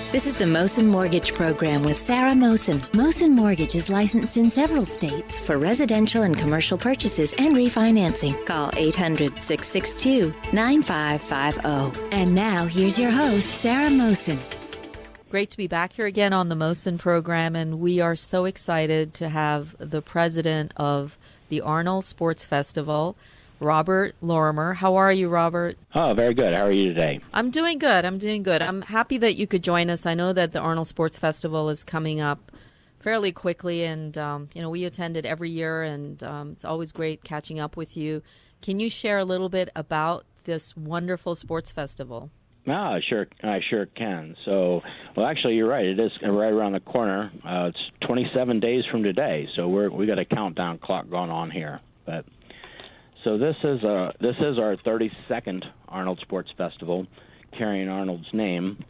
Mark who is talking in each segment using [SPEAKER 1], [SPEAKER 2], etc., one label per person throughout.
[SPEAKER 1] This is the Mohsin Mortgage Program with Sarah Mohsin. Mohsin Mortgage is licensed in several states for residential and commercial purchases and refinancing. Call 800-662-9550. And now, here's your host, Sarah Mohsin.
[SPEAKER 2] Great to be back here again on the Mohsin program, and we are so excited to have the president of the Arnold Sports Festival, Robert Lorimer. How are you, Robert?
[SPEAKER 3] Oh, very good. How are you today?
[SPEAKER 2] I'm doing good. I'm happy that you could join us. I know that the Arnold Sports Festival is coming up fairly quickly, and we attend it every year, and it's always great catching up with you. Can you share a little bit about this wonderful sports festival?
[SPEAKER 3] I sure can. So, well, actually, you're right. It is right around the corner. It's 27 days from today, so we got a countdown clock going on here. But so this is our 32nd Arnold Sports Festival, carrying Arnold's name.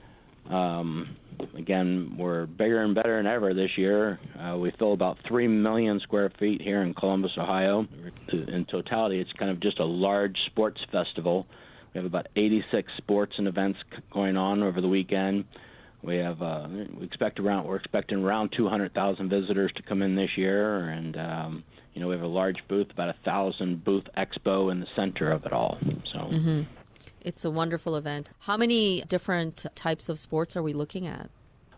[SPEAKER 3] Again, we're bigger and better than ever this year. We fill about 3 million square feet here in Columbus, Ohio. In totality, it's kind of just a large sports festival. We have about 86 sports and events going on over the weekend. We're expecting around 200,000 visitors to come in this year, and we have a large booth, about 1,000 booth expo in the center of it all. So
[SPEAKER 2] It's a wonderful event. How many different types of sports are we looking at?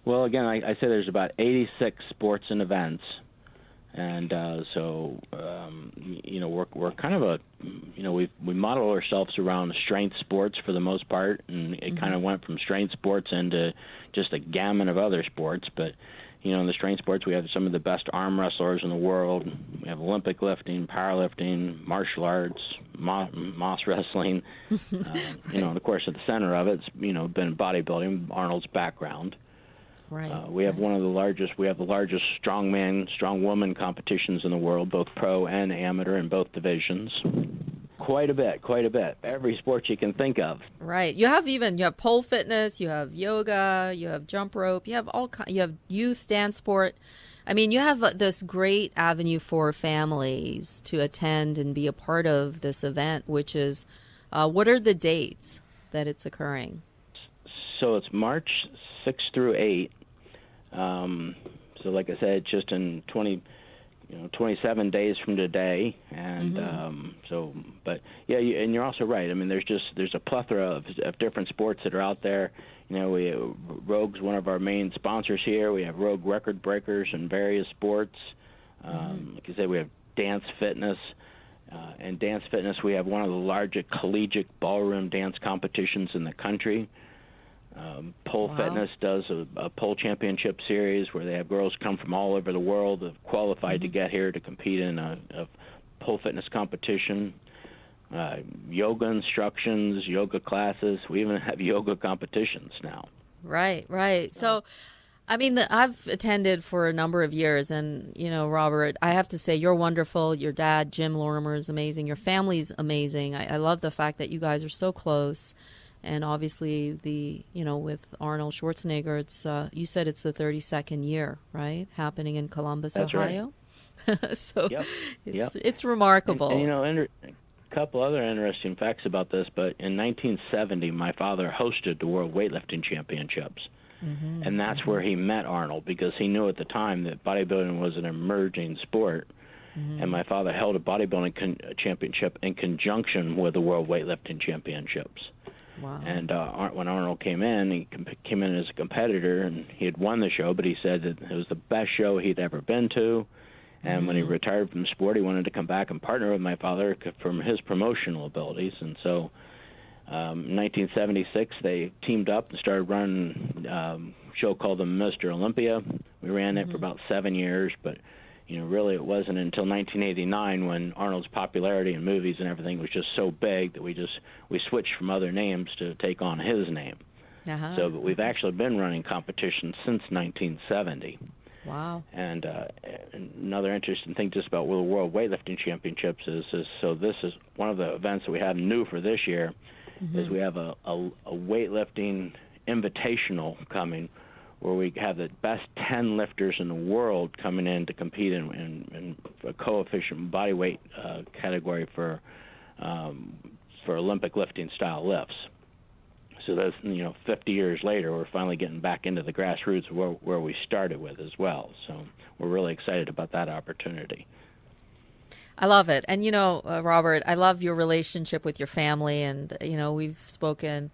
[SPEAKER 3] Well, again, I say there's about 86 sports and events. And we're kind of we model ourselves around strength sports for the most part, and it kind of went from strength sports into just a gamut of other sports. But in the strength sports, we have some of the best arm wrestlers in the world. We have Olympic lifting, powerlifting, martial arts, moss wrestling. And of course, at the center of it's been bodybuilding, Arnold's background.
[SPEAKER 2] Right.
[SPEAKER 3] We have the largest strong woman competitions in the world, both pro and amateur in both divisions. Quite a bit. Every sport you can think of.
[SPEAKER 2] Right. You have pole fitness, you have yoga, you have jump rope, you have you have youth dance sport. I mean, you have this great avenue for families to attend and be a part of this event, which is, what are the dates that it's occurring?
[SPEAKER 3] So it's March 6th through 8th. So like I said, just in 27 days from today, and and you're also right. I mean, there's a plethora of different sports that are out there. Rogue's one of our main sponsors here. We have Rogue record breakers in various sports. Like I said, we have dance fitness. And dance fitness, we have one of the largest collegiate ballroom dance competitions in the country. Pole Fitness does a pole championship series where they have girls come from all over the world that have qualified to get here to compete in a pole fitness competition. Yoga instructions, yoga classes. We even have yoga competitions now.
[SPEAKER 2] Right. So, I mean, I've attended for a number of years, and, Robert, I have to say you're wonderful. Your dad, Jim Lorimer, is amazing. Your family's amazing. I love the fact that you guys are so close. And obviously, with Arnold Schwarzenegger, it's you said it's the 32nd year, right? Happening in Columbus,
[SPEAKER 3] That's
[SPEAKER 2] Ohio.
[SPEAKER 3] Right.
[SPEAKER 2] So it's remarkable.
[SPEAKER 3] And a couple other interesting facts about this. But in 1970, my father hosted the World Weightlifting Championships, and that's where he met Arnold, because he knew at the time that bodybuilding was an emerging sport. And my father held a bodybuilding championship in conjunction with the World Weightlifting Championships.
[SPEAKER 2] Wow.
[SPEAKER 3] And when Arnold came in, he came in as a competitor, and he had won the show, but he said that it was the best show he'd ever been to. And when he retired from sport, he wanted to come back and partner with my father from his promotional abilities. And so in 1976, they teamed up and started running a show called the Mr. Olympia. We ran it for about 7 years, but really it wasn't until 1989 when Arnold's popularity in movies and everything was just so big that we switched from other names to take on his name. So but we've actually been running competitions since 1970.
[SPEAKER 2] Wow.
[SPEAKER 3] And another interesting thing just about the World Weightlifting Championships is so this is one of the events that we have new for this year, is we have a weightlifting invitational coming, where we have the best 10 lifters in the world coming in to compete in a coefficient body weight category for Olympic lifting style lifts. So that's 50 years later, we're finally getting back into the grassroots where we started with as well. So we're really excited about that opportunity.
[SPEAKER 2] I love it. And, Robert, I love your relationship with your family. And, we've spoken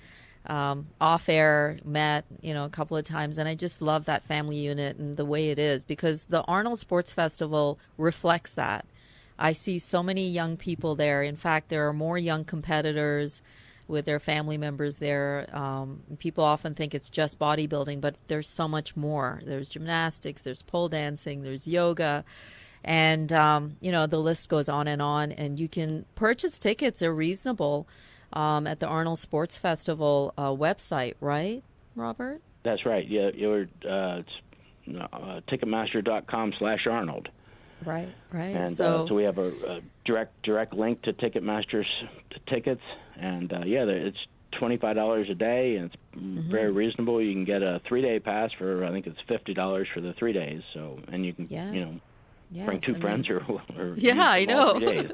[SPEAKER 2] off air, met, a couple of times. And I just love that family unit and the way it is, because the Arnold Sports Festival reflects that. I see so many young people there. In fact, there are more young competitors with their family members there. People often think it's just bodybuilding, but there's so much more. There's gymnastics, there's pole dancing, there's yoga. And, the list goes on. And you can purchase tickets. They're reasonable at the Arnold Sports Festival website, right, Robert?
[SPEAKER 3] That's right. Yeah, it's Ticketmaster.com/Arnold.
[SPEAKER 2] Right.
[SPEAKER 3] And
[SPEAKER 2] so
[SPEAKER 3] we have a direct link to Ticketmaster's tickets. And, it's $25 a day, and it's very reasonable. You can get a 3-day pass for, I think it's $50 for the 3 days. So, and you can, bring two friends or
[SPEAKER 2] I know.
[SPEAKER 3] 3 days.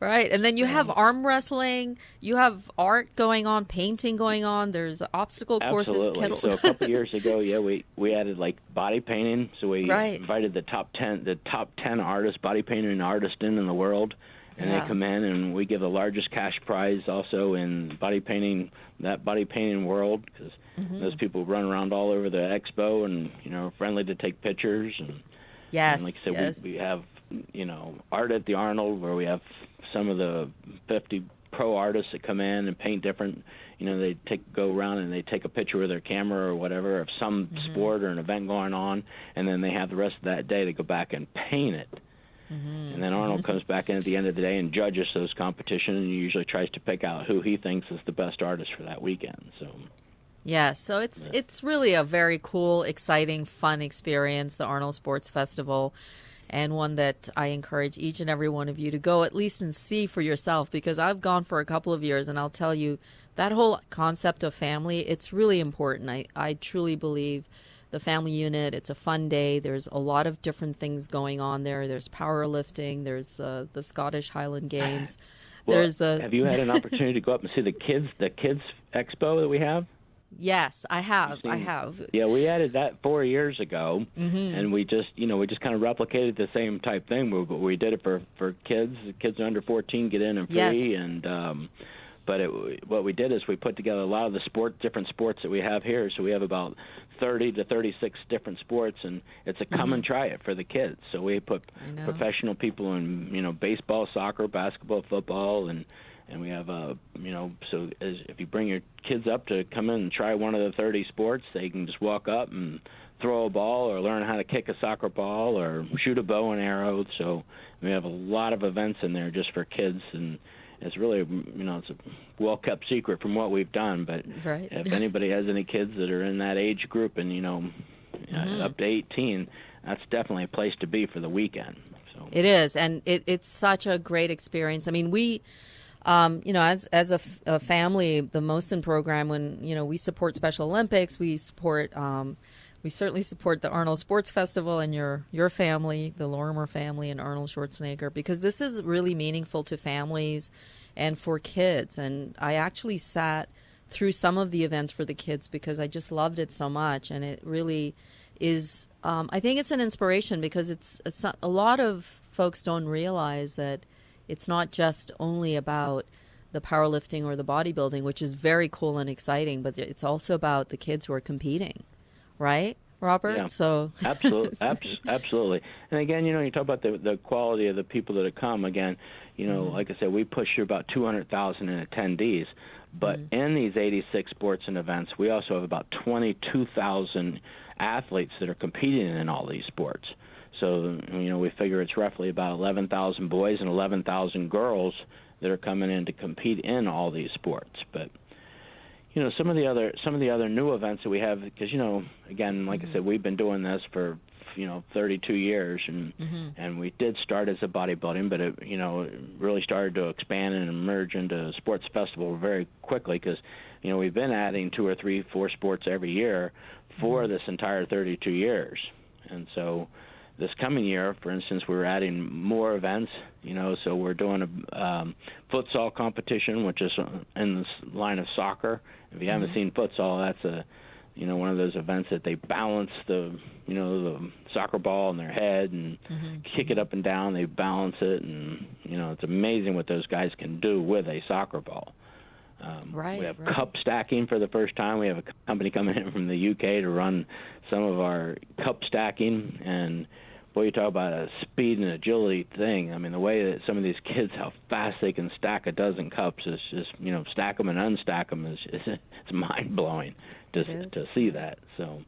[SPEAKER 2] Right. And then you have arm wrestling, you have art going on, painting going on, there's obstacle courses.
[SPEAKER 3] Absolutely. So a couple of years ago, we added like body painting. So we invited the top 10 artists, body painting artists in the world. And they come in, and we give the largest cash prize also in body painting world, because those people run around all over the expo and, friendly to take pictures. And
[SPEAKER 2] yes,
[SPEAKER 3] and like I said, we have, art at the Arnold, where we have some of the 50 pro artists that come in and paint different, they go around and they take a picture with their camera or whatever of some sport or an event going on, and then they have the rest of that day to go back and paint it. And then Arnold comes back in at the end of the day and judges those competitions, and he usually tries to pick out who he thinks is the best artist for that weekend. So,
[SPEAKER 2] yeah, so it's really a very cool, exciting, fun experience, the Arnold Sports Festival, and one that I encourage each and every one of you to go at least and see for yourself, because I've gone for a couple of years, and I'll tell you, that whole concept of family, it's really important. I truly believe the family unit, it's a fun day. There's a lot of different things going on there. There's powerlifting. There's the Scottish Highland Games.
[SPEAKER 3] Well, have you had an opportunity to go up and see the kids expo that we have?
[SPEAKER 2] Yes, I have.
[SPEAKER 3] Yeah, we added that 4 years ago, and we just kind of replicated the same type thing. We did it for kids. Kids under 14 get in and free,
[SPEAKER 2] yes.
[SPEAKER 3] And what we did is we put together a lot of the different sports that we have here. So we have about 30 to 36 different sports, and it's a come and try it for the kids. So we put professional people in, baseball, soccer, basketball, football, and we have so if you bring your kids up to come in and try one of the 30 sports, they can just walk up and throw a ball or learn how to kick a soccer ball or shoot a bow and arrow. So we have a lot of events in there just for kids, and it's really, it's a well-kept secret from what we've done. But if anybody has any kids that are in that age group and, up to 18, that's definitely a place to be for the weekend. So.
[SPEAKER 2] It is, and it's such a great experience. I mean, we, as a family, the Mohsin program, when, we support Special Olympics, we support we certainly support the Arnold Sports Festival and your family, the Lorimer family and Arnold Schwarzenegger, because this is really meaningful to families and for kids. And I actually sat through some of the events for the kids because I just loved it so much. And it really is, I think it's an inspiration, because it's not, a lot of folks don't realize that it's not just only about the powerlifting or the bodybuilding, which is very cool and exciting, but it's also about the kids who are competing. Right, Robert?
[SPEAKER 3] Yeah.
[SPEAKER 2] So
[SPEAKER 3] absolutely. And again, you talk about the quality of the people that have come. Again, like I said, we push through about 200,000 in attendees. But in these 86 sports and events, we also have about 22,000 athletes that are competing in all these sports. So, we figure it's roughly about 11,000 boys and 11,000 girls that are coming in to compete in all these sports. But some of the other new events that we have, because again, like I said, we've been doing this for 32 years, and we did start as a bodybuilding, but it really started to expand and emerge into a sports festival very quickly, because we've been adding 2 or 3, 4 sports every year for this entire 32 years, and so this coming year, for instance, we're adding more events. So we're doing a futsal competition, which is in the line of soccer. If you haven't seen futsal, that's one of those events that they balance the soccer ball in their head and kick it up and down. They balance it, and it's amazing what those guys can do with a soccer ball. We have cup stacking for the first time. We have a company coming in from the UK to run some of our cup stacking, and boy, you talk about a speed and agility thing. I mean, the way that some of these kids, how fast they can stack a dozen cups is just, stack them and unstack them it's mind-blowing to see that. So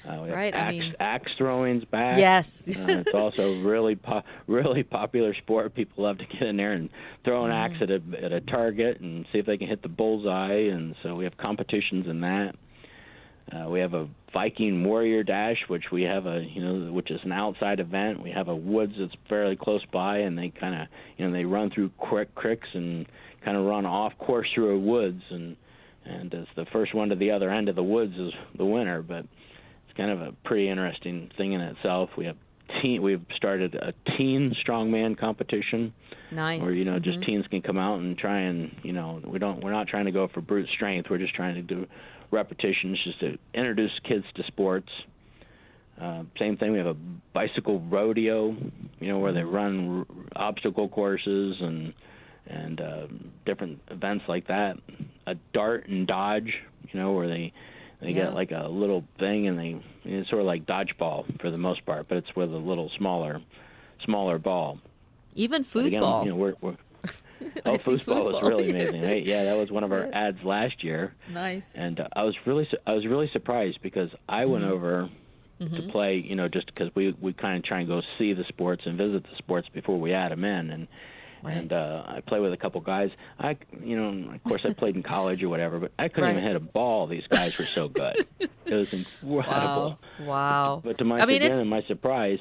[SPEAKER 3] we have axe throwing's back.
[SPEAKER 2] Yes.
[SPEAKER 3] It's also really popular sport. People love to get in there and throw an axe at a target and see if they can hit the bullseye, and so we have competitions in that. We have a Viking Warrior Dash, which we have which is an outside event. We have a woods that's fairly close by, and they kind of, they run through creeks and kind of run off course through a woods, and as the first one to the other end of the woods is the winner. But it's kind of a pretty interesting thing in itself. We've started a teen strongman competition.
[SPEAKER 2] Nice.
[SPEAKER 3] Where just teens can come out and try and we're not trying to go for brute strength. We're just trying to do repetitions just to introduce kids to sports. Same thing. We have a bicycle rodeo, where they run obstacle courses and different events like that. A dart and dodge, where they get like a little thing, and it's sort of like dodgeball for the most part, but it's with a little smaller ball.
[SPEAKER 2] Even foosball.
[SPEAKER 3] Foosball was really amazing. Yeah, that was one of our ads last year.
[SPEAKER 2] Nice.
[SPEAKER 3] And I was really surprised because I went over to play, just because we kind of try and go see the sports and visit the sports before we add them in, and I play with a couple guys. Of course I played in college or whatever, but I couldn't even hit a ball. These guys were so good. It was incredible.
[SPEAKER 2] Wow.
[SPEAKER 3] But to my surprise,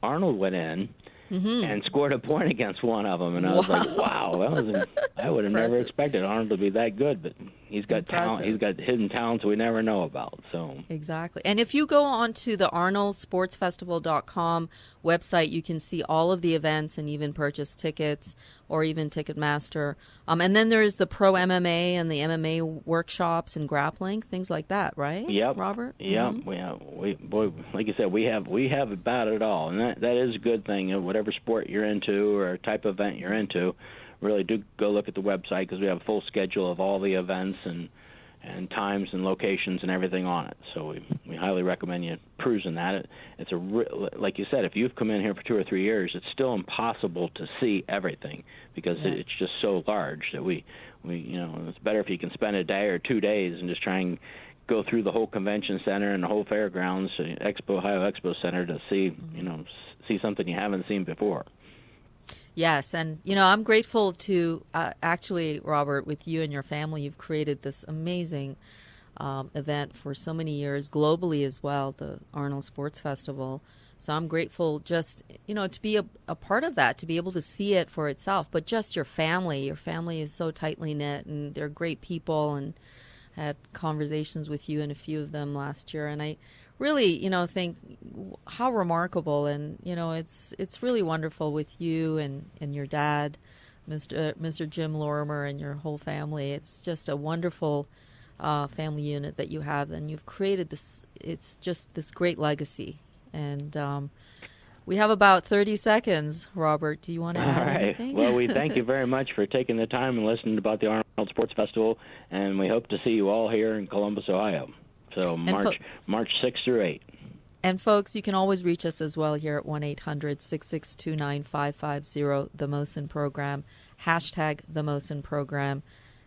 [SPEAKER 3] Arnold went in and scored a point against one of them, and I was like, wow, I would have never expected Arnold to be that good, but he's got talent. He's got hidden talents we never know about. So
[SPEAKER 2] exactly. And if you go onto the ArnoldSportsFestival.com website, you can see all of the events and even purchase tickets or even Ticketmaster. And then there's the pro MMA and the MMA workshops and grappling, things like that, right?
[SPEAKER 3] Yep.
[SPEAKER 2] Robert?
[SPEAKER 3] Yeah. We like you said, we have about it all, and that is a good thing. Whatever sport you're into or type of event you're into, really do go look at the website, because we have a full schedule of all the events and times and locations and everything on it. So we highly recommend you perusing that. It's like you said, if you've come in here for 2 or 3 years, it's still impossible to see everything, because it's just so large that we it's better if you can spend a day or 2 days and just try and go through the whole convention center and the whole fairgrounds, Ohio Expo Center, to see see something you haven't seen before.
[SPEAKER 2] Yes, and I'm grateful to actually, Robert, with you and your family, you've created this amazing event for so many years globally as well, the Arnold Sports Festival. So I'm grateful just, to be a part of that, to be able to see it for itself. But just your family is so tightly knit, and they're great people, and I had conversations with you and a few of them last year, and I really, think how remarkable, and it's really wonderful with you and your dad, Mr. Jim Lorimer, and your whole family. It's just a wonderful family unit that you have, and you've created this. It's just this great legacy, and we have about 30 seconds. Robert, do you want to add anything?
[SPEAKER 3] Well, we thank you very much for taking the time and listening about the Arnold Sports Festival, and we hope to see you all here in Columbus, Ohio. So March 6th through 8th.
[SPEAKER 2] And folks, you can always reach us as well here at 1-800-662-9550, the Mohsin Program, # the Mohsin Program.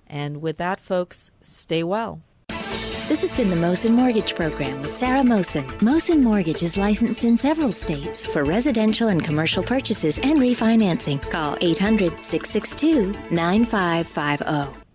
[SPEAKER 2] And with that, folks, stay well.
[SPEAKER 1] This has been the Mohsin Mortgage Program with Sarah Mohsin. Mohsin Mortgage is licensed in several states for residential and commercial purchases and refinancing. Call 800-662-9550.